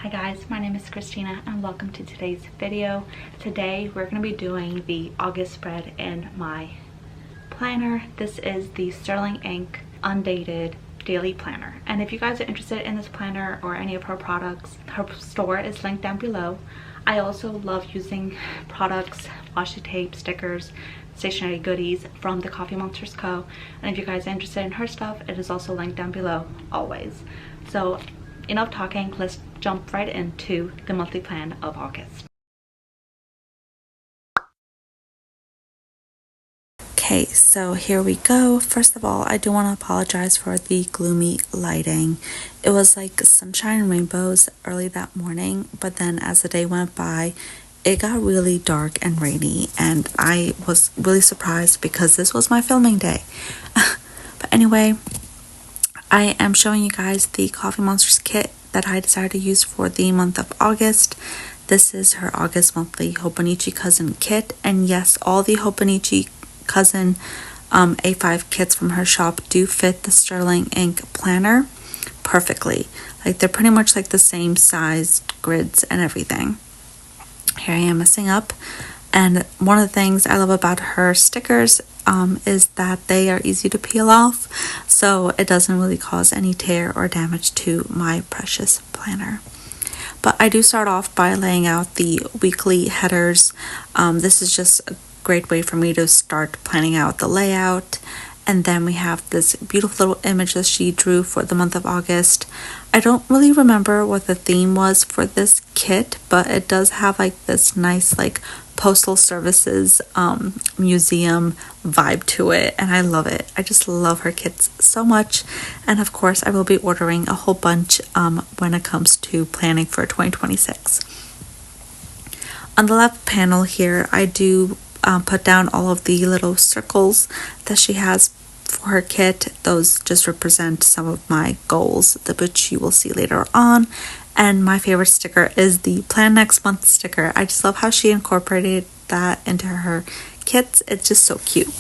Hi guys, my name is Christina and welcome to today's video. Today we're going to be doing the August spread in my planner. This is the Sterling Ink Undated Daily Planner. And if you guys are interested in this planner or any of her products, her store is linked down below. I also love using products, washi tape, stickers, stationery goodies from the Coffee Monsters Co. And if you guys are interested in her stuff, it is also linked down below always. So enough talking, let's jump right into the monthly plan of August. Okay, so here we go. First of all, I do want to apologize for the gloomy lighting. It was like sunshine and rainbows early that morning, but then as the day went by, it got really dark and rainy, and I was really surprised because this was my filming day. But anyway, I am showing you guys the Coffee Monsters kit that I decided to use for the month of August. This is her August monthly Hobonichi Cousin kit, and yes, all the Hobonichi Cousin A5 kits from her shop do fit the Sterling Ink planner perfectly. Like, they're pretty much like the same size grids and everything. Here I am messing up, and one of the things I love about her stickers is that they are easy to peel off, so it doesn't really cause any tear or damage to my precious planner. But I do start off by laying out the weekly headers. This is just a great way for me to start planning out the layout. And then we have this beautiful little image that she drew for the month of August. I don't really remember what the theme was for this kit, but it does have like this nice like postal services museum vibe to it, and I love it. I just love her kits so much, and of course I will be ordering a whole bunch when it comes to planning for 2026. On the left panel here, I do put down all of the little circles that she has for her kit. Those just represent some of my goals, which you will see later on. And my favorite sticker is the Plan Next Month sticker. I just love how she incorporated that into her kits. It's just so cute.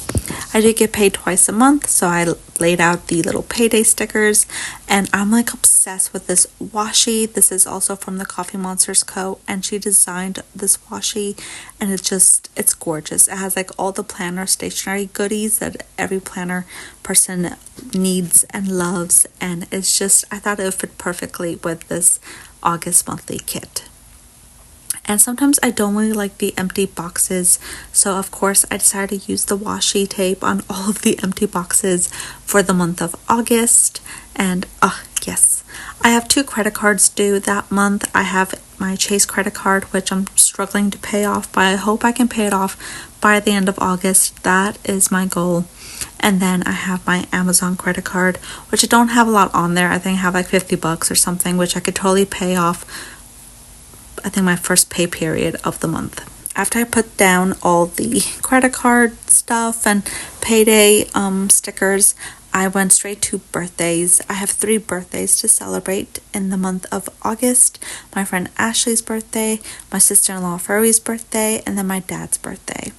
I do get paid twice a month, so I laid out the little payday stickers, and I'm like obsessed with this washi. This is also from the Coffee Monsters Co., and she designed this washi, and it's gorgeous. It has like all the planner stationery goodies that every planner person needs and loves, and it's just, I thought it would fit perfectly with this August monthly kit. And sometimes I don't really like the empty boxes, so of course I decided to use the washi tape on all of the empty boxes for the month of August. And yes, I have 2 credit cards due that month. I have my Chase credit card, which I'm struggling to pay off, but I hope I can pay it off by the end of August. That is my goal. And then I have my Amazon credit card, which I don't have a lot on there. I think I have like $50 or something, which I could totally pay off, I think, my first pay period of the month. After I put down all the credit card stuff and payday stickers, I went straight to birthdays. I have 3 birthdays to celebrate in the month of August. My friend Ashley's birthday, my sister-in-law Furry's birthday, and then my dad's birthday.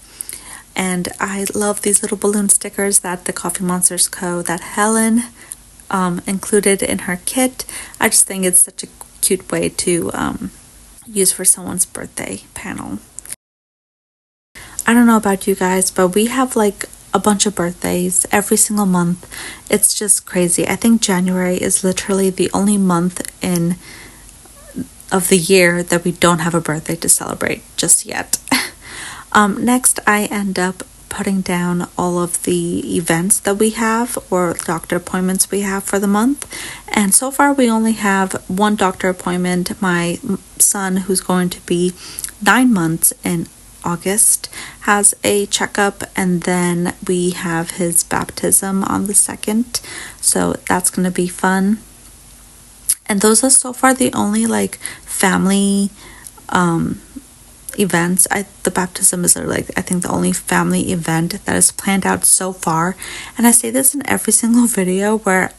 And I love these little balloon stickers that the Coffee Monsters Co. that Helen included in her kit. I just think it's such a cute way to use for someone's birthday panel. I don't know about you guys, but we have like a bunch of birthdays every single month. It's just crazy. I think January is literally the only month of the year that we don't have a birthday to celebrate just yet. Next, I end up putting down all of the events that we have or doctor appointments we have for the month. And so far we only have 1 doctor appointment. My son, who's going to be 9 months in August, has a checkup, and then we have his baptism on the 2nd, so that's going to be fun. And those are so far the only like family events. The baptism is like, I think, the only family event that is planned out so far. And I say this in every single video, where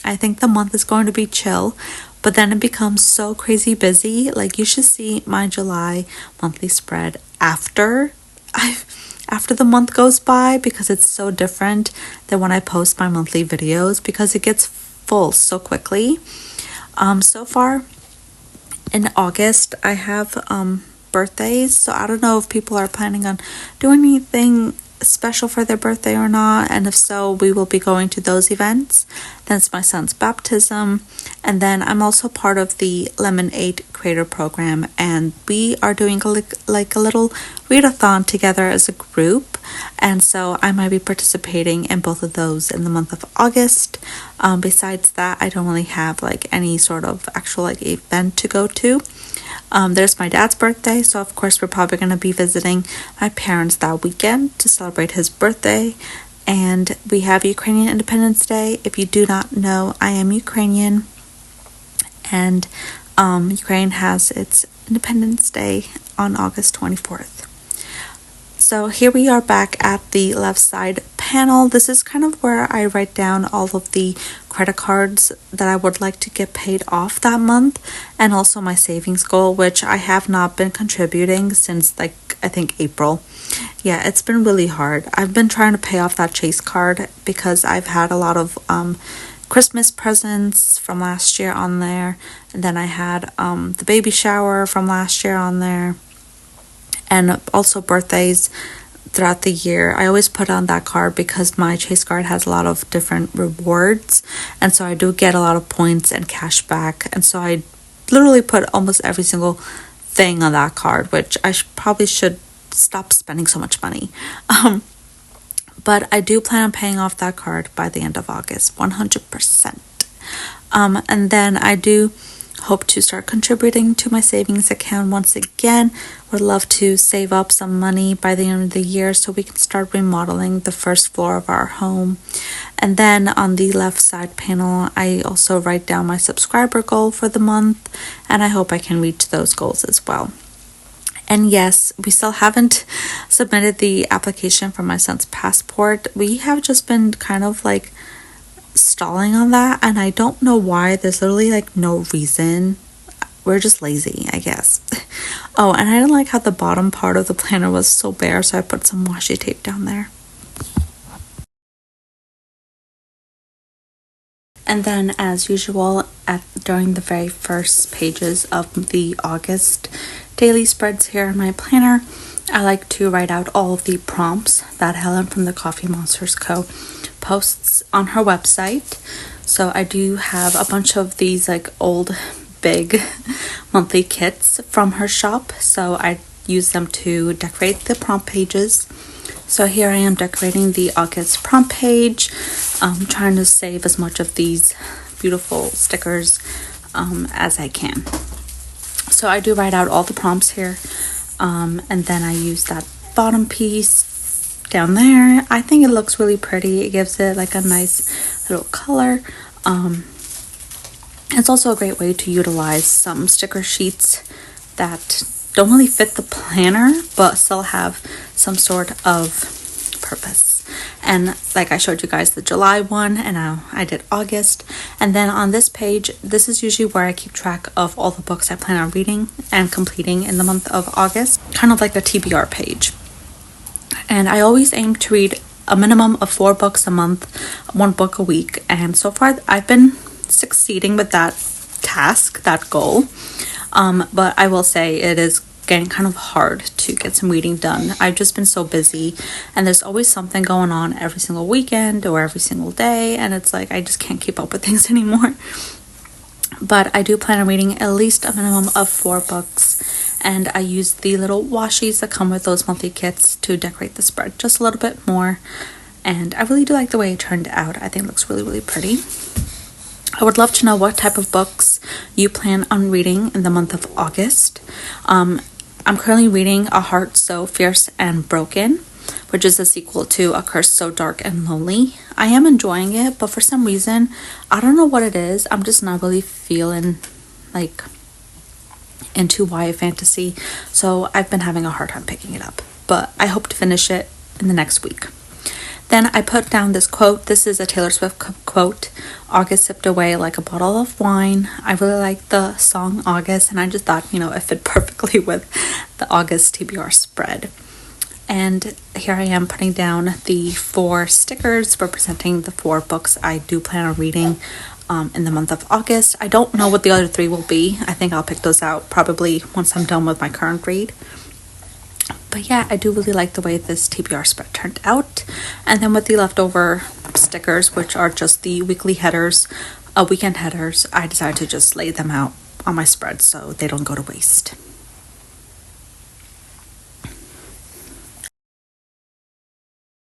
I think the month is going to be chill, but then it becomes so crazy busy. Like, you should see my July monthly spread after the month goes by, because it's so different than when I post my monthly videos, because it gets full so quickly. So far In August, I have birthdays, so I don't know if people are planning on doing anything special for their birthday or not, and if so, we will be going to those events. Then it's my son's baptism, and then I'm also part of the Lemonade Creator Program, and we are doing like a little readathon together as a group, and so I might be participating in both of those in the month of August. Besides that, I don't really have like any sort of actual like event to go to. There's my dad's birthday, so of course we're probably going to be visiting my parents that weekend to celebrate his birthday. And we have Ukrainian Independence Day. If you do not know, I am Ukrainian, and Ukraine has its Independence Day on August 24th. So here we are back at the left side panel. This is kind of where I write down all of the credit cards that I would like to get paid off that month, and also my savings goal, which I have not been contributing since like I think April. Yeah, it's been really hard. I've been trying to pay off that Chase card because I've had a lot of Christmas presents from last year on there, and then I had the baby shower from last year on there, and also birthdays throughout the year. I always put on that card because my Chase card has a lot of different rewards, and so I do get a lot of points and cash back, and so I literally put almost every single thing on that card, which I probably should stop spending so much money. But I do plan on paying off that card by the end of August, 100%. And then I do hope to start contributing to my savings account once again. Would love to save up some money by the end of the year so we can start remodeling the first floor of our home. And then on the left side panel, I also write down my subscriber goal for the month, and I hope I can reach those goals as well. And yes, we still haven't submitted the application for my son's passport. We have just been kind of like stalling on that, and I don't know why. There's literally like no reason. We're just lazy, I guess. Oh, and I didn't like how the bottom part of the planner was so bare, so I put some washi tape down there. And then, as usual, during the very first pages of the August daily spreads here in my planner, I like to write out all of the prompts that Helen from the Coffee Monsters Co. posts on her website. So I do have a bunch of these like old big monthly kits from her shop, so I use them to decorate the prompt pages. So here I am decorating the August prompt page, trying to save as much of these beautiful stickers as I can. So I do write out all the prompts here, and then I use that bottom piece down there. I think it looks really pretty. It gives it like a nice little color. It's also a great way to utilize some sticker sheets that don't really fit the planner but still have some sort of purpose. And like I showed you guys the July one, and now I did August. And then on this page, this is usually where I keep track of all the books I plan on reading and completing in the month of August, kind of like a TBR page. And I always aim to read a minimum of 4 books a month, 1 book a week, and so far I've been succeeding with that task, that goal. But I will say it is getting kind of hard to get some reading done. I've just been so busy, and there's always something going on every single weekend or every single day, and it's like I just can't keep up with things anymore. But I do plan on reading at least a minimum of 4 books, and I use the little washies that come with those monthly kits to decorate the spread just a little bit more, and I really do like the way it turned out. I think it looks really, really pretty. I would love to know what type of books you plan on reading in the month of August. I'm currently reading A Heart So Fierce and Broken, which is a sequel to A Curse So Dark and Lonely. I am enjoying it, but for some reason, I don't know what it is. I'm just not really feeling like into YA fantasy, so I've been having a hard time picking it up. But I hope to finish it in the next week. Then I put down this quote. This is a Taylor Swift quote. August sipped away like a bottle of wine. I really like the song August, and I just thought, it fit perfectly with the August TBR spread. And here I am putting down the 4 stickers representing the 4 books I do plan on reading in the month of August. I don't know what the other 3 will be. I think I'll pick those out probably once I'm done with my current read. But yeah, I do really like the way this TBR spread turned out. And then with the leftover stickers, which are just the weekly headers, weekend headers, I decided to just lay them out on my spread so they don't go to waste.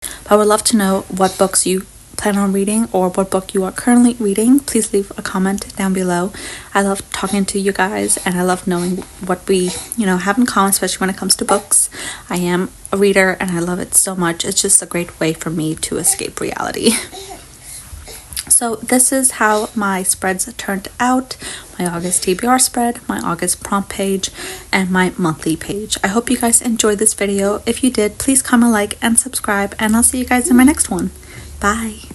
But I would love to know what books you plan on reading or what book you are currently reading. Please leave a comment down below. I love talking to you guys, and I love knowing what we, have in common, especially when it comes to books. I am a reader and I love it so much. It's just a great way for me to escape reality. So this is how my spreads turned out. My August TBR spread, my August prompt page, and my monthly page. I hope you guys enjoyed this video. If you did, please comment, like, and subscribe, and I'll see you guys in my next one. Bye.